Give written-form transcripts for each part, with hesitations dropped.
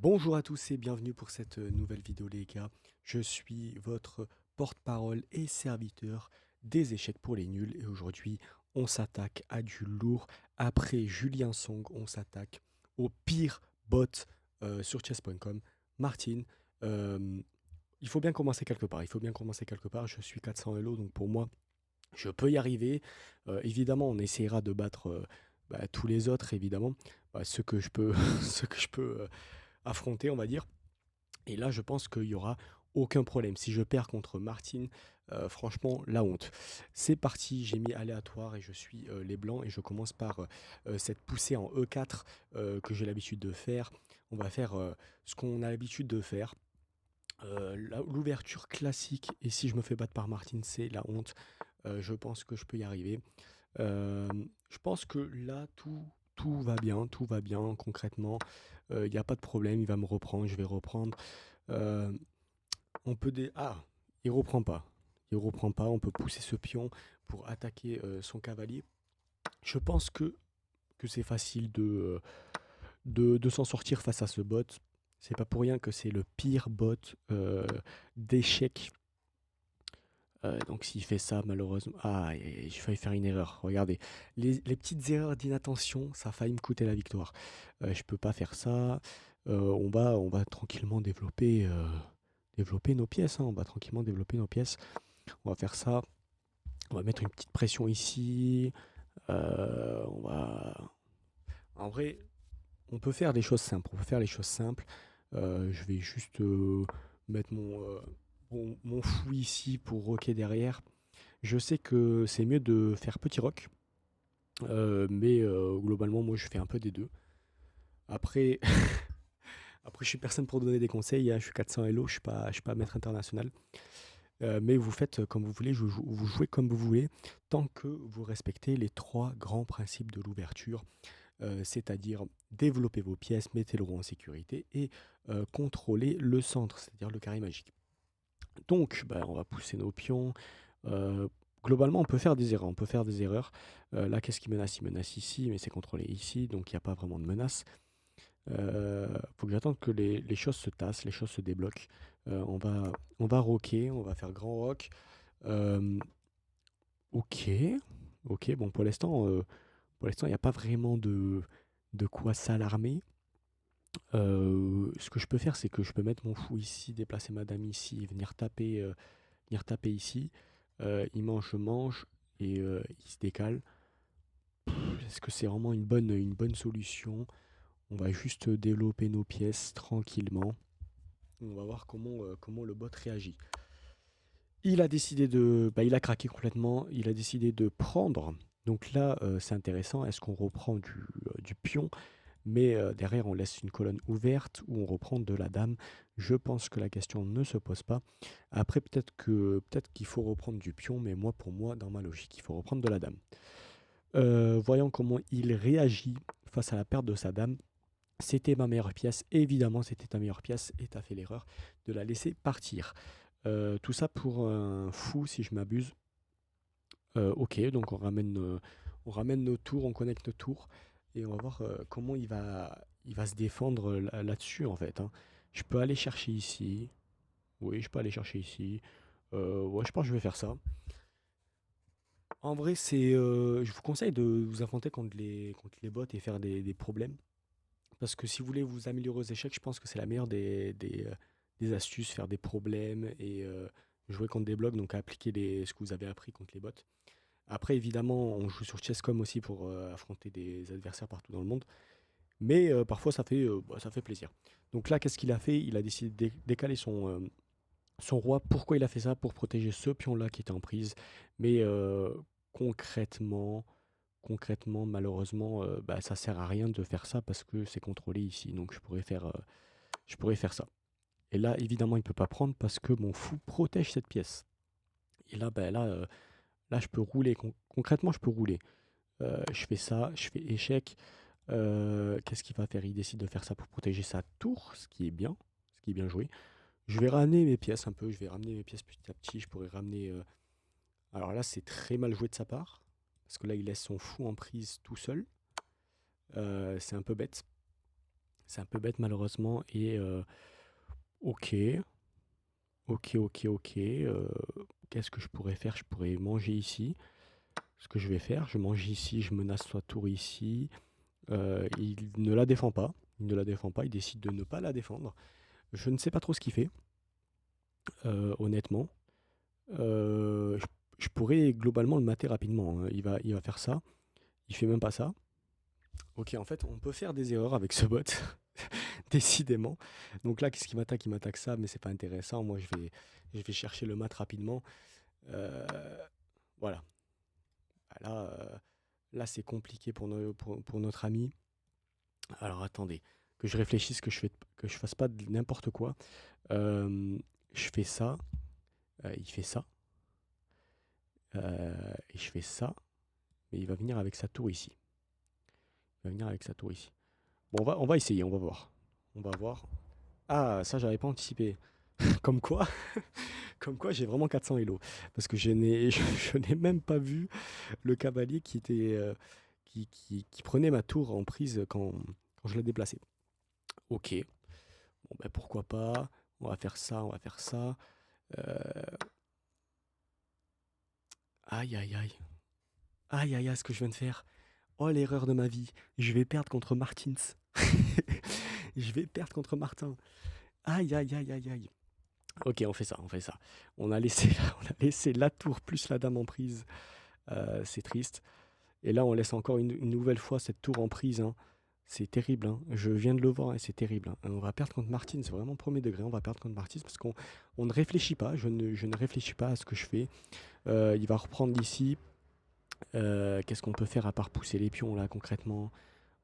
Bonjour à tous et bienvenue pour cette nouvelle vidéo les gars. Je suis votre porte-parole et serviteur des échecs pour les nuls et aujourd'hui on s'attaque à du lourd. Après Julien Song, on s'attaque au pire bot sur chess.com. Martin, euh, il faut bien commencer quelque part. Il faut bien commencer quelque part. Je suis 400 Elo donc pour moi je peux y arriver. Évidemment on essaiera de battre tous les autres évidemment. Ceux que je peux, ceux que je peux affronter on va dire. Et là, je pense qu'il y aura aucun problème. Si je perds contre Martine, franchement, la honte. C'est parti, j'ai mis aléatoire et je suis les blancs et je commence par cette poussée en E4 que j'ai l'habitude de faire. On va faire ce qu'on a l'habitude de faire. L'ouverture classique, et si je me fais battre par Martine, c'est la honte. Je pense que je peux y arriver. Euh, je pense que là, tout va bien, tout va bien concrètement. Il n'y a pas de problème, il va me reprendre, je vais reprendre. Euh, on peut Ah, il reprend pas. Il reprend pas. On peut pousser ce pion pour attaquer son cavalier. Je pense que c'est facile de s'en sortir face à ce bot. C'est pas pour rien que c'est le pire bot d'échecs. Donc s'il fait ça, malheureusement... Ah, j'ai failli faire une erreur. Regardez. Les petites erreurs d'inattention, ça a failli me coûter la victoire. Je peux pas faire ça. On va tranquillement développer nos pièces, hein. On va tranquillement développer nos pièces. On va faire ça. On va mettre une petite pression ici. On va... En vrai, on peut faire des choses simples. On peut faire les choses simples. Je vais juste mettre mon fou ici pour roquer derrière. Je sais que c'est mieux de faire petit rock. Mais globalement, moi, je fais un peu des deux. Après, après je suis personne pour donner des conseils, hein. Je suis 400 Elo, je suis pas maître international. Mais vous faites comme vous voulez, vous jouez comme vous voulez, tant que vous respectez les trois grands principes de l'ouverture, c'est-à-dire développer vos pièces, mettez le roi en sécurité et contrôler le centre, c'est-à-dire le carré magique. Donc, on va pousser nos pions. Euh, Globalement, on peut faire des erreurs. On peut faire des erreurs. Là, qu'est-ce qui menace? Il menace ici, mais c'est contrôlé ici, donc il n'y a pas vraiment de menace. Faut que j'attende que les choses se tassent, les choses se débloquent. On va rocker, on va faire grand rock. Euh, ok, ok. Bon, pour l'instant, il n'y a pas vraiment de quoi s'alarmer. Ce que je peux faire, c'est que je peux mettre mon fou ici, déplacer ma dame ici, et venir taper ici. Il mange, je mange, et il se décale. Est-ce que c'est vraiment une bonne solution? On va juste développer nos pièces tranquillement. On va voir comment le bot réagit. Il a craqué complètement. Il a décidé de prendre. Donc là, c'est intéressant. Est-ce qu'on reprend du pion, mais derrière on laisse une colonne ouverte ou on reprend de la dame? Je pense que la question ne se pose pas. Après, peut-être qu'il faut reprendre du pion, mais pour moi, dans ma logique, il faut reprendre de la dame. Voyons comment il réagit face à la perte de sa dame. C'était ma meilleure pièce, évidemment c'était ta meilleure pièce et t'as fait l'erreur de la laisser partir. Tout ça pour un fou si je m'abuse. Ok, donc on ramène nos tours, on connecte nos tours et on va voir comment il va se défendre là-dessus en fait, hein. Je peux aller chercher ici. Oui, je peux aller chercher ici. Ouais, je pense que je vais faire ça. En vrai, je vous conseille de vous affronter contre les bots et faire des problèmes. Parce que si vous voulez vous améliorer aux échecs, je pense que c'est la meilleure des astuces, faire des problèmes et jouer contre des blocs, donc appliquer ce que vous avez appris contre les bots. Après, évidemment, on joue sur Chess.com aussi pour affronter des adversaires partout dans le monde. Mais parfois, ça fait plaisir. Donc là, qu'est-ce qu'il a fait? Il a décidé de décaler son roi. Pourquoi il a fait ça? Pour protéger ce pion-là qui était en prise. Mais concrètement, concrètement, malheureusement, ça sert à rien de faire ça parce que c'est contrôlé ici. Donc je pourrais faire ça. Et là, évidemment, il ne peut pas prendre parce que mon fou protège cette pièce. Et là, là, je peux rouler. Concrètement, je peux rouler. Je fais ça, je fais échec. Qu'est-ce qu'il va faire? Il décide de faire ça pour protéger sa tour, ce qui est bien joué. Je vais ramener mes pièces un peu. Je vais ramener mes pièces petit à petit. Je pourrais ramener. Alors là, c'est très mal joué de sa part parce que là, il laisse son fou en prise tout seul. C'est un peu bête. C'est un peu bête malheureusement. Et ok, ok. Qu'est-ce que je pourrais faire? Je pourrais manger ici. Ce que je vais faire, je mange ici, je menace sa tour ici. Il ne la défend pas. Il ne la défend pas. Il décide de ne pas la défendre. Je ne sais pas trop ce qu'il fait, honnêtement. Je pourrais globalement le mater rapidement, hein. Il va faire ça. Il fait même pas ça. Ok, en fait, on peut faire des erreurs avec ce bot, décidément. Donc là, qu'est-ce qu'il m'attaque? Il m'attaque ça, mais c'est pas intéressant. Moi, je vais chercher le mat rapidement. Euh, voilà. Là, là c'est compliqué pour notre ami. Alors attendez, que je réfléchisse, que je fasse pas n'importe quoi. Euh, je fais ça, il fait ça, et je fais ça, mais il va venir avec sa tour ici. Il va venir avec sa tour ici. Bon, on va essayer, on va voir. On va voir. Ah, ça, j'avais pas anticipé. Comme quoi, comme quoi, j'ai vraiment 400 Elo. Parce que je n'ai même pas vu le cavalier qui prenait ma tour en prise quand je l'ai déplacé. Ok, bon, ben pourquoi pas. On va faire ça, on va faire ça. Euh, Aïe, aïe, aïe. Aïe, aïe, aïe, ce que je viens de faire. Oh, l'erreur de ma vie. Je vais perdre contre Martins. Je vais perdre contre Martin. Aïe, aïe, aïe, aïe, aïe. Ok, on fait ça, on fait ça. On a laissé la tour plus la dame en prise. C'est triste. Et là, on laisse encore une nouvelle fois cette tour en prise, hein. C'est terrible, hein. Je viens de le voir et c'est terrible, hein. On va perdre contre Martins, c'est vraiment premier degré. On va perdre contre Martins parce qu'on ne réfléchit pas. Je ne réfléchis pas à ce que je fais. Il va reprendre ici. Qu'est-ce qu'on peut faire à part pousser les pions là concrètement?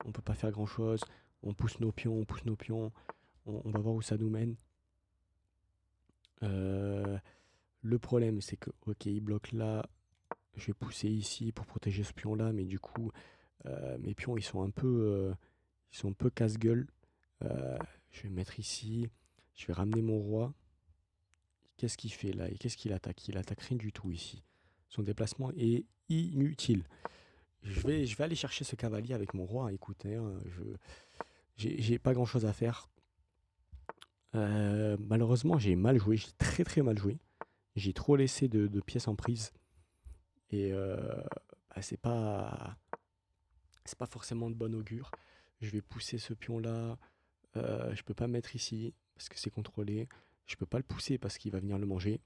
On peut pas faire grand chose. On pousse nos pions, on pousse nos pions. On va voir où ça nous mène. Euh, le problème, c'est que, ok, il bloque là. Je vais pousser ici pour protéger ce pion là, mais du coup, mes pions ils sont un peu casse-gueule. Je vais me mettre ici. Je vais ramener mon roi. Qu'est-ce qu'il fait là? Et qu'est-ce qu'il attaque? Il attaque rien du tout ici. Son déplacement est inutile. Je vais aller chercher ce cavalier avec mon roi. Écoutez, hein, j'ai pas grand chose à faire. Malheureusement, j'ai mal joué. J'ai très très mal joué. J'ai trop laissé de pièces en prise. Et bah, c'est pas forcément de bon augure. Je vais pousser ce pion là. Je peux pas me mettre ici parce que c'est contrôlé. Je peux pas le pousser parce qu'il va venir le manger.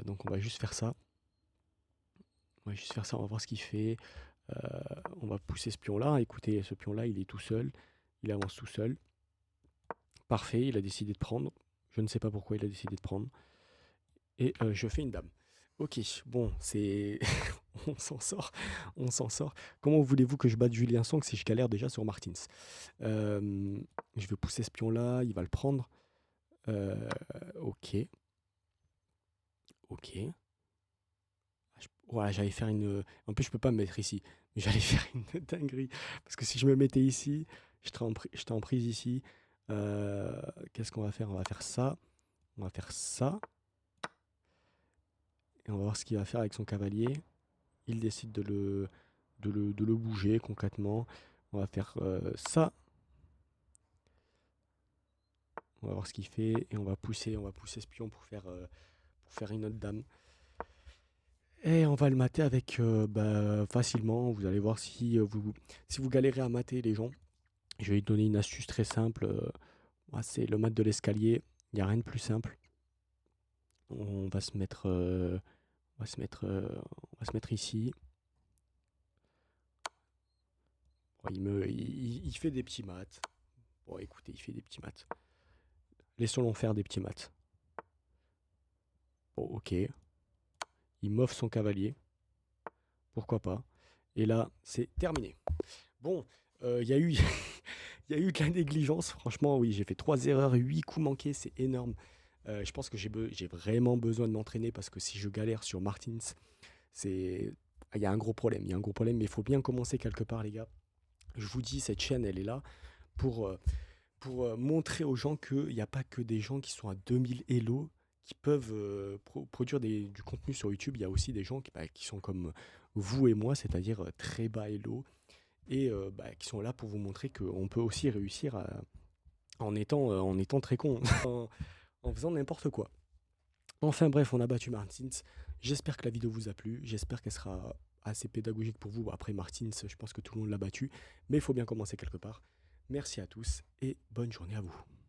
Donc on va juste faire ça. On va juste faire ça. On va voir ce qu'il fait. On va pousser ce pion là. Écoutez, ce pion là, il est tout seul. Il avance tout seul. Parfait. Il a décidé de prendre. Je ne sais pas pourquoi il a décidé de prendre. Et je fais une dame. Ok, bon, c'est. On s'en sort. On s'en sort. Comment voulez-vous que je batte Julien Song si je galère déjà sur Martins? Je vais pousser ce pion-là, il va le prendre. Ok. Ok. Voilà, j'allais faire une. En plus, je peux pas me mettre ici. Mais j'allais faire une dinguerie. Parce que si je me mettais ici, j'étais en prise ici. Qu'est-ce qu'on va faire? On va faire ça. On va faire ça. Et on va voir ce qu'il va faire avec son cavalier. Il décide de le bouger concrètement. On va faire ça. On va voir ce qu'il fait. Et on va pousser ce pion pour faire une autre dame. Et on va le mater avec bah, facilement. Vous allez voir si vous galérez à mater les gens. Je vais lui donner une astuce très simple. Moi, c'est le mat de l'escalier. Il n'y a rien de plus simple. On va se mettre, on va se mettre ici. Bon, il fait des petits mats. Bon, écoutez, il fait des petits mats. Laissons-le faire des petits mats. Bon, ok. Il m'offre son cavalier. Pourquoi pas. Et là, c'est terminé. Bon, il y a eu, il y a eu de la négligence. Franchement, oui, j'ai fait 3 erreurs, 8 coups manqués, c'est énorme. Je pense que j'ai vraiment besoin de m'entraîner parce que si je galère sur Martins, c'est, il y a un gros problème. Il y a un gros problème, mais il faut bien commencer quelque part, les gars. Je vous dis, cette chaîne, elle est là pour, euh, pour montrer aux gens qu'il n'y a pas que des gens qui sont à 2000 Elo qui peuvent produire du contenu sur YouTube. Il y a aussi des gens qui sont comme vous et moi, c'est-à-dire très bas Elo, et bah, qui sont là pour vous montrer qu'on peut aussi réussir en étant très con, en faisant n'importe quoi. Enfin bref, on a battu Martins. J'espère que la vidéo vous a plu. J'espère qu'elle sera assez pédagogique pour vous. Bon, après Martins, je pense que tout le monde l'a battu. Mais il faut bien commencer quelque part. Merci à tous et bonne journée à vous.